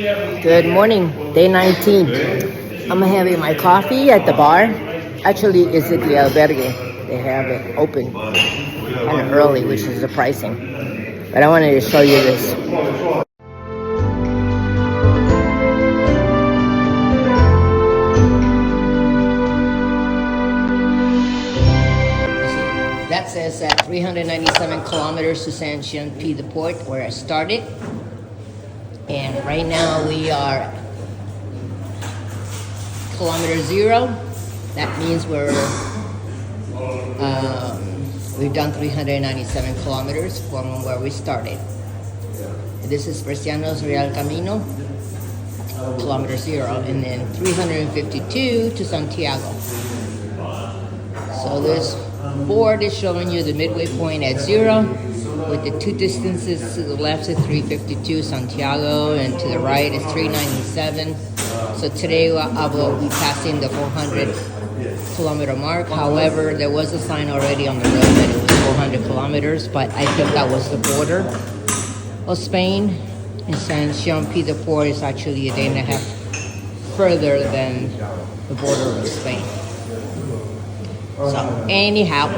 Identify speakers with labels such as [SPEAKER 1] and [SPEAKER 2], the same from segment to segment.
[SPEAKER 1] Good morning, day 19. I'm having my coffee at the bar. Actually, it's at the albergue. They have it open kind of early, which is surprising. But I wanted to show you this. That says that 397 kilometers to San Jean Pied de Port, where I started. And right now we are kilometer 0. That means we've done 397 kilometers from where we started. This is Precianos Real Camino, kilometer 0, and then 352 to Santiago. So this board is showing you the midway point at 0, with the two distances. To the left is 352 Santiago, and to the right is 397. So today I will be passing the 400 kilometer mark. However, there was a sign already on the road that it was 400 kilometers, but I think that was the border of Spain. And San Jean Pied de Port is actually a day and a half further than the border of Spain. So anyhow,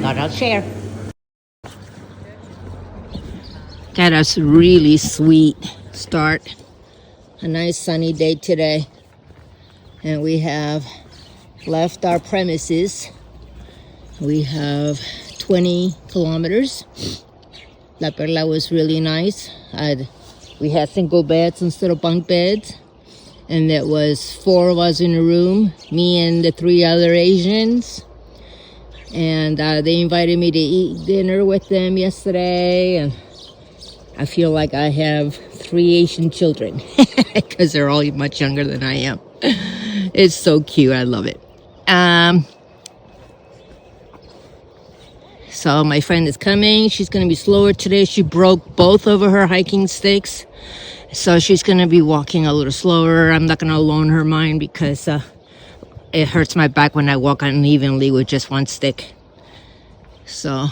[SPEAKER 1] thought I'll share. Got us a really sweet start. A nice sunny day today. And we have left our premises. We have 20 kilometers. La Perla was really nice. We had single beds instead of bunk beds. And there was 4 of us in a room, me and the 3 other Asians. And they invited me to eat dinner with them yesterday. And I feel like I have 3 Asian children because they're all much younger than I am. It's so cute. I love it. So my friend is coming. She's going to be slower today. She broke both of her hiking sticks. So she's going to be walking a little slower. I'm not going to loan her mine because it hurts my back when I walk unevenly with just one stick. So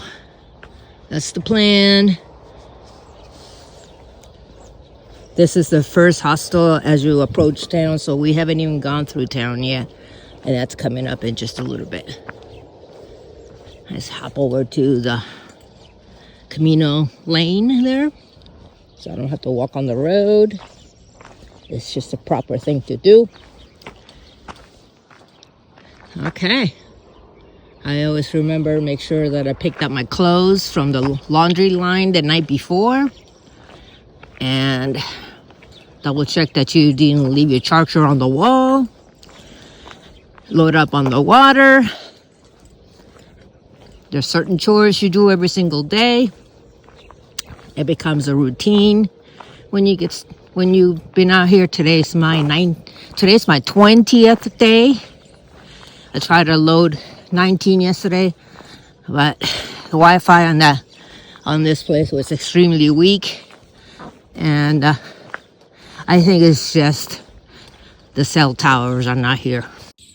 [SPEAKER 1] that's the plan. This is the first hostel as you approach town, so we haven't even gone through town yet. And that's coming up in just a little bit. Let's hop over to the Camino lane there, so I don't have to walk on the road. It's just a proper thing to do. Okay. I always remember, make sure that I picked up my clothes from the laundry line the night before. And double check that you didn't leave your charger on the wall. Load up on the water. There's certain chores you do every single day. It becomes a routine. When you've been out here, today's my 20th day. I tried to load 19 yesterday, but the Wi-Fi on this place was extremely weak. And I think it's just the cell towers are not here.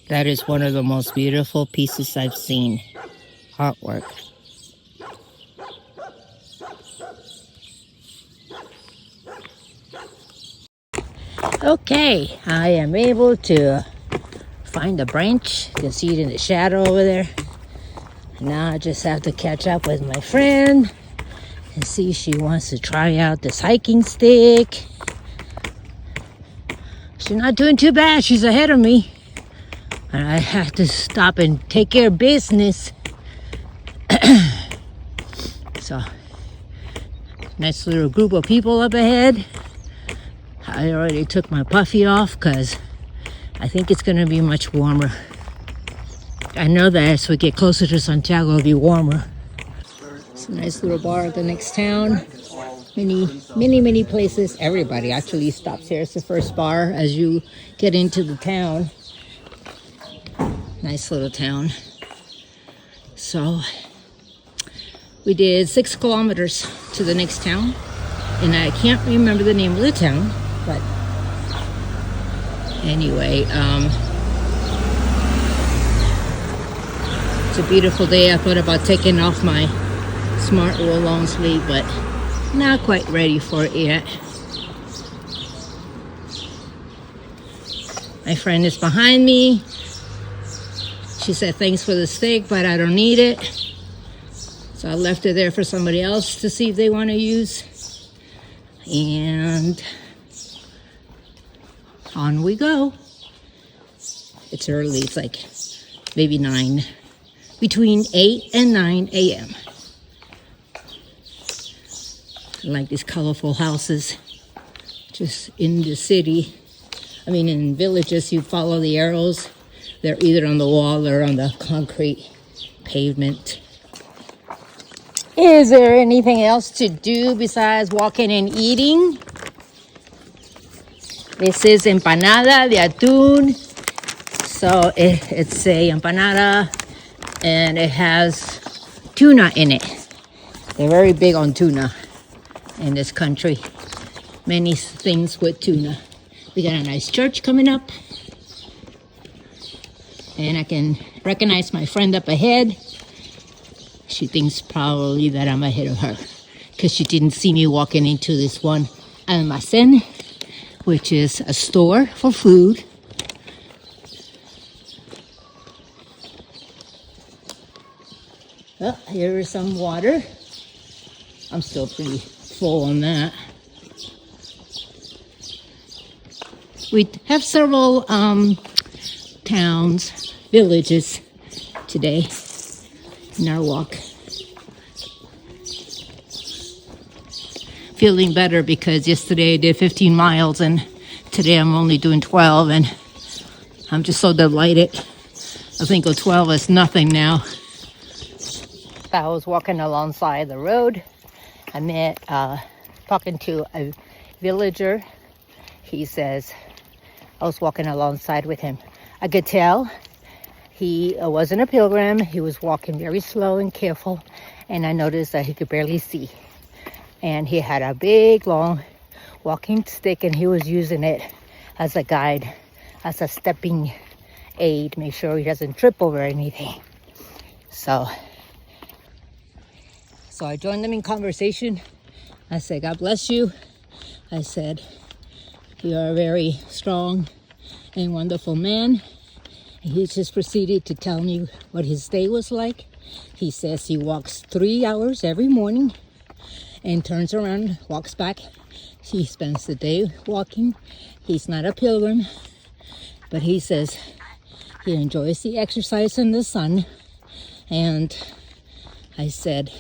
[SPEAKER 1] That is one of the most beautiful pieces I've seen. Artwork. Okay, I am able to find a branch. You can see it in the shadow over there. Now I just have to catch up with my friend and see if she wants to try out this hiking stick. She's not doing too bad. She's ahead of me. And I have to stop and take care of business. So, nice little group of people up ahead. I already took my puffy off because I think it's going to be much warmer. I know that as we get closer to Santiago, it'll be warmer. It's a nice little bar at the next town. Many places. Everybody actually stops here. It's the first bar as you get into the town. Nice little town. So we did 6 kilometers to the next town, and I can't remember the name of the town, but anyway, it's a beautiful day. I thought about taking off my smart wool long sleeve, but not quite ready for it yet. My friend is behind me. She said, thanks for the steak, but I don't need it. So I left it there for somebody else to see if they want to use. And on we go. It's early. It's like maybe 9. Between 8 and 9 a.m. I like these colorful houses just in the city. I mean, in villages, you follow the arrows. They're either on the wall or on the concrete pavement. Is there anything else to do besides walking and eating? This is empanada de atún. So it's a empanada and it has tuna in it. They're very big on tuna in this country. Many things with tuna. We got a nice church coming up. And I can recognize my friend up ahead. She thinks probably that I'm ahead of her because she didn't see me walking into this one almacén, which is a store for food. Oh, here is some water. I'm still pretty full on that. We have several towns, villages today in our walk. Feeling better because yesterday I did 15 miles and today I'm only doing 12 and I'm just so delighted. I think 12 is nothing now. I was walking alongside the road. I met talking to a villager. He says, I was walking alongside with him. I could tell he wasn't a pilgrim. He was walking very slow and careful. And I noticed that he could barely see. And he had a big, long walking stick and he was using it as a guide, as a stepping aid. Make sure he doesn't trip over anything. So I joined them in conversation. I said, God bless you. I said, you are a very strong and wonderful man. And he just proceeded to tell me what his day was like. He says he walks 3 hours every morning and turns around, walks back. He spends the day walking. He's not a pilgrim, but he says he enjoys the exercise in the sun. And I said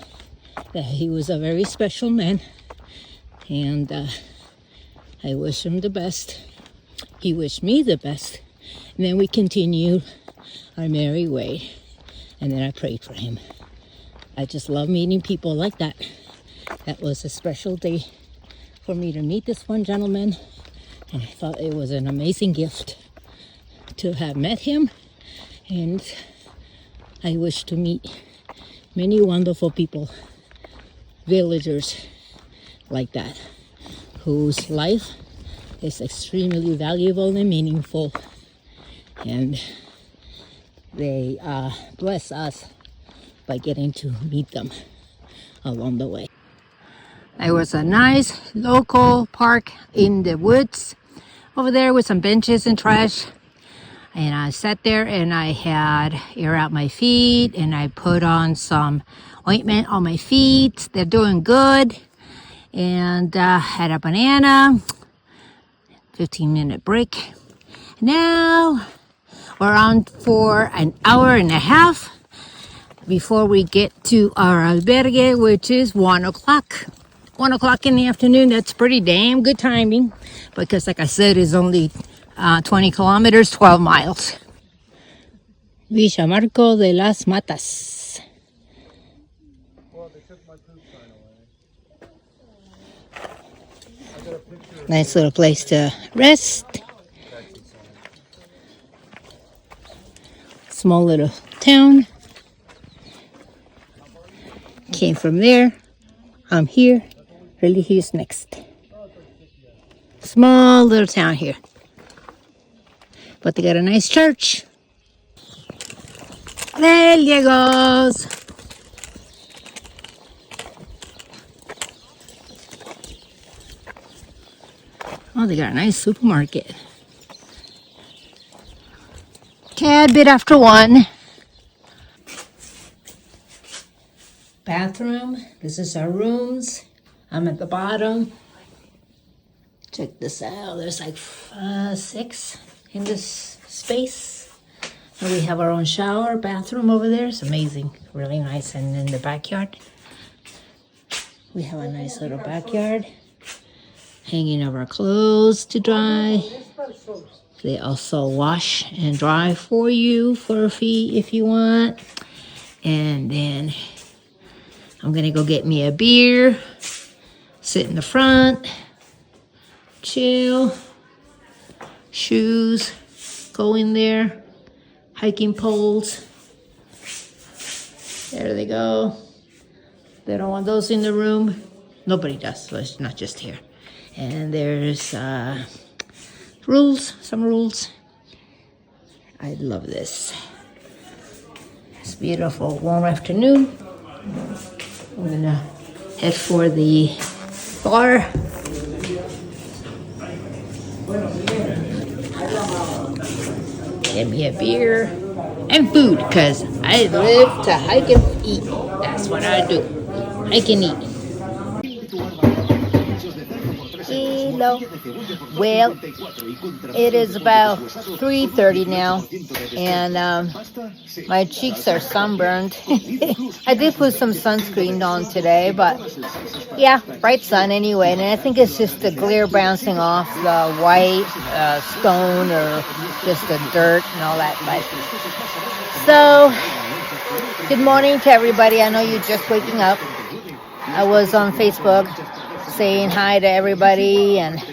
[SPEAKER 1] that he was a very special man. And I wish him the best. He wished me the best. And then we continued our merry way. And then I prayed for him. I just love meeting people like that. That was a special day for me to meet this one gentleman. And I thought it was an amazing gift to have met him. And I wish to meet many wonderful people, villagers like that, whose life is extremely valuable and meaningful. And they bless us by getting to meet them along the way. There was a nice local park in the woods over there with some benches and trash. And I sat there and I had air out my feet and I put on some ointment on my feet. They're doing good. And had a banana, 15-minute break. Now we're on for an hour and a half before we get to our albergue, which is 1 o'clock. 1 o'clock in the afternoon. That's pretty damn good timing because, like I said, it's only 20 kilometers, 12 miles. Villa Marco de las Matas. Nice little place to rest. Small little town. Came from there. I'm here. Really, here's next. Small little town here. But they got a nice church. There you goes. Oh, they got a nice supermarket. tad bit after 1. Bathroom. This is our rooms. I'm at the bottom. Check this out. There's like 6 in this space. And we have our own shower, bathroom over there. It's amazing. Really nice. And in the backyard, we have a nice little backyard. Hanging of our clothes to dry. They also wash and dry for you for a fee if you want. And then I'm gonna go get me a beer, sit in the front, chill, shoes, go in there, hiking poles. There they go. They don't want those in the room. Nobody does, so it's not just here. And there's rules, some rules. I love this. It's beautiful, warm afternoon. I'm gonna head for the bar. Get me a beer and food, because I live to hike and eat. That's what I do. Hike and eat. Hello. Well, it is about 3:30 now, and my cheeks are sunburned. I did put some sunscreen on today, but yeah, bright sun anyway, and I think it's just the glare bouncing off the white stone or just the dirt and all that. But so, good morning to everybody. I know you're just waking up. I was on Facebook saying hi to everybody and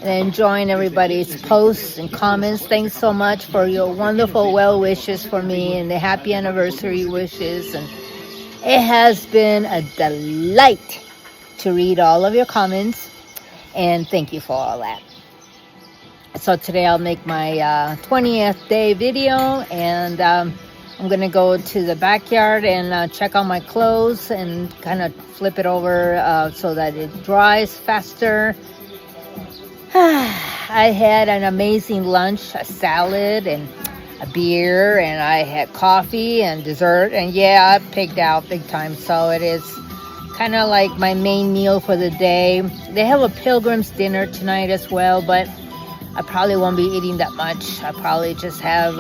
[SPEAKER 1] enjoying everybody's posts and comments. Thanks so much for your wonderful well wishes for me and the happy anniversary wishes. And it has been a delight to read all of your comments, and thank you for all that. So today I'll make my 20th day video, and I'm gonna go to the backyard and check on my clothes and kind of flip it over so that it dries faster. I had an amazing lunch, a salad and a beer, and I had coffee and dessert, and yeah, I pigged out big time. So it is kind of like my main meal for the day. They have a pilgrim's dinner tonight as well, but I probably won't be eating that much. I probably just have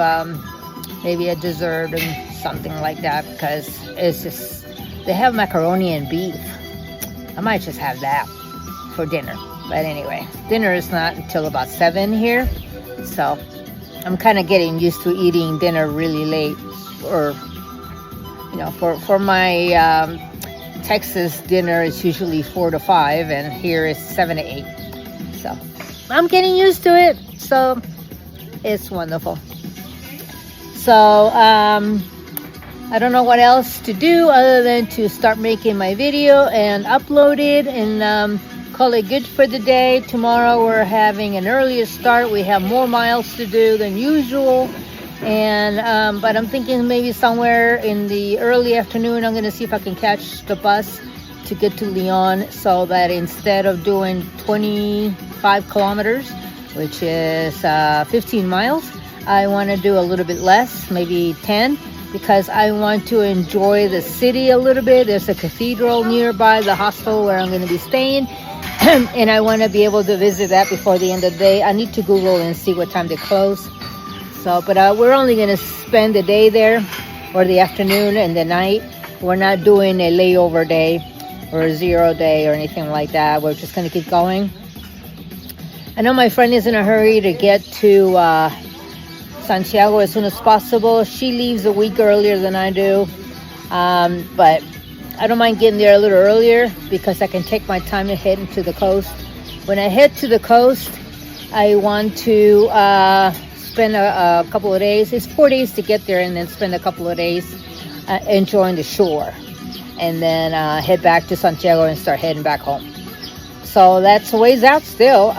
[SPEAKER 1] maybe a dessert and something like that, because it's just, they have macaroni and beef. I might just have that for dinner. But anyway, dinner is not until about 7 here, so I'm kind of getting used to eating dinner really late, or you know, for my Texas dinner is usually 4 to 5, and here is 7 to 8. So I'm getting used to it, so it's wonderful. So I don't know what else to do other than to start making my video and upload it and call it good for the day. Tomorrow we're having an earlier start. We have more miles to do than usual, and but I'm thinking maybe somewhere in the early afternoon I'm going to see if I can catch the bus to get to Leon, so that instead of doing 25 kilometers, which is 15 miles, I want to do a little bit less, maybe 10, because I want to enjoy the city a little bit. There's a cathedral nearby the hostel where I'm going to be staying, and I want to be able to visit that before the end of the day. I need to Google and see what time they close. So, but we're only going to spend the day there, or the afternoon and the night. We're not doing a layover day or a 0 day or anything like that. We're just going to keep going. I know my friend is in a hurry to get to Santiago as soon as possible. She leaves a week earlier than I do, but I don't mind getting there a little earlier because I can take my time and head into the coast. When I head to the coast, I want to spend a couple of days. It's 4 days to get there, and then spend a couple of days enjoying the shore, and then head back to Santiago and start heading back home. So that's a ways out still.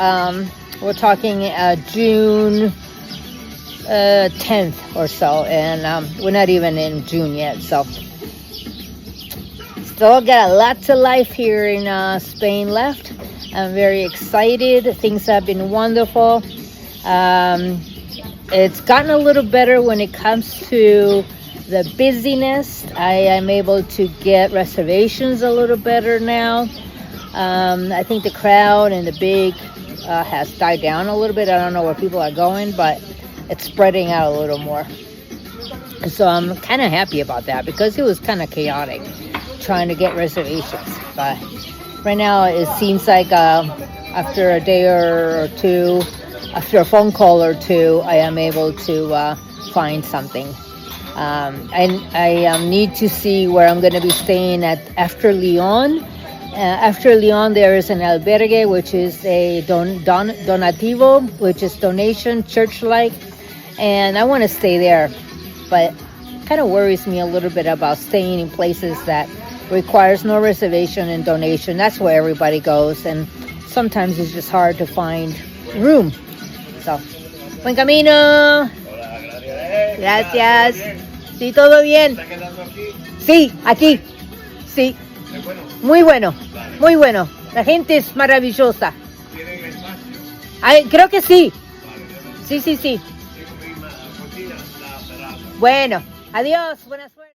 [SPEAKER 1] We're talking June 10th or so, and we're not even in June yet, so still got lots of life here in Spain left. I'm very excited. Things have been wonderful.
[SPEAKER 2] It's gotten a little better when it comes to the busyness. I am able to get reservations a little better now. I think the crowd and the big has died down a little bit. I don't know where people are going, but it's spreading out a little more. And so I'm kind of happy about that because it was kind of chaotic trying to get reservations. But right now it seems like after a day or two, after a phone call or two, I am able to find something. And I need to see where I'm going to be staying at after Leon. After Leon, there is an albergue, which is a donativo, which is donation, church-like. And I want to stay there. But it kind of worries me a little bit about staying in places that requires no reservation and donation. That's where everybody goes. And sometimes it's just hard to find room. So, buen camino. Gracias. Sí, todo bien. Sí, aquí. Sí. Muy bueno. Muy bueno. La gente es maravillosa. Ay, creo que sí. Sí, sí, sí. Bueno, adiós. Buena suerte.